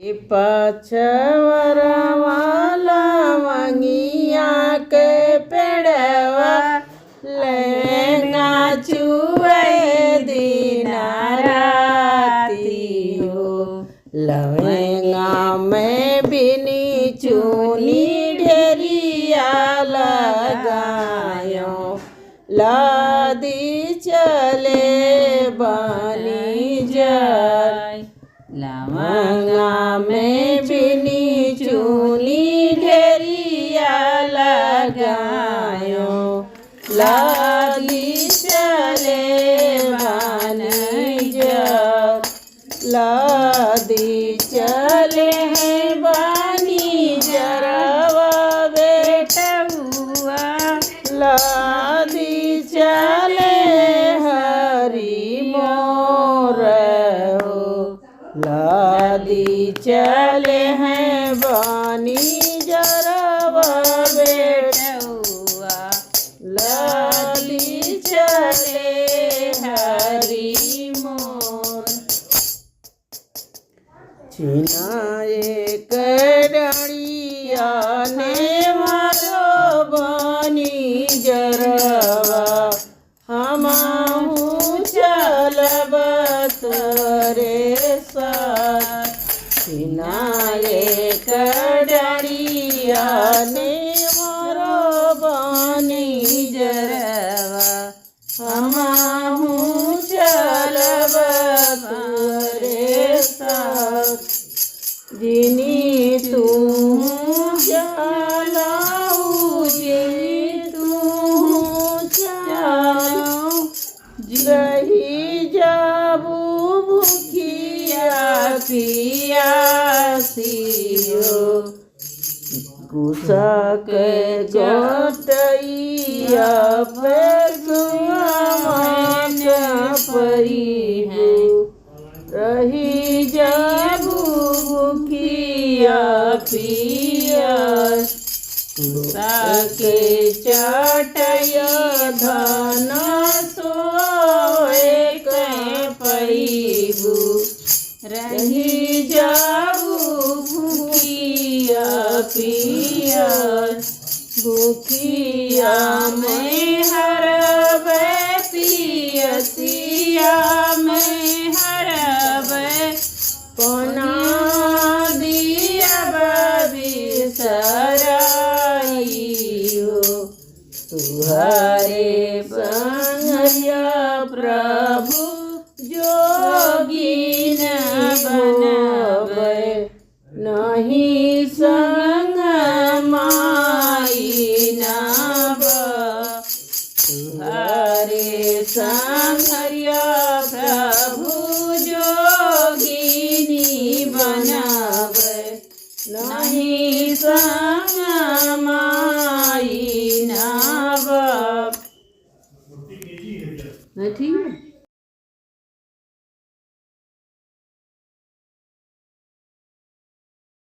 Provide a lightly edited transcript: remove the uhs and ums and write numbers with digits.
पछवरवाला मंगिया के पेड़वा लेंगा चुए दीना राती हो। लवेंगा में बिनी चुनी ढेरिया लगायो लादी चले बनी जाय। लवंगा में बिनी चुनी ढेरिया लगायो लादी चले बनी जाय। लादी चले हैं बनी जरवा बेटुआ लादी चले हरी मोर हो। लादी चले हैं बनी जरवा बेटुआ लादी चले हरी मोर। छिनाए कड़िया ने मारो बनी जरवा हमहू चलब तोरे साथ। छिनाए कड़िया ने मारो बनी जरवा हमहू चलब तोरे साथ। जिनी तू चलाऊ जिनी तू चलाऊ रही जाबू भूखिया पियासी हो। गुस्सा के गोटैया पे परी है रही जाबू भूखिया पियास। गुस्सा के चटया धन सोए के पैबू रही जाबू भूखिया पियास। भूखिया में हरबे पियसिया में हरबे पना दिया बिसराई हो। तुहरे संगया प्रभु जोगिन बनबे नहीं संग माई नब। तुहरे संगया प्रभु जोगिनी बनबे नहीं संग माई नब। ठीक है।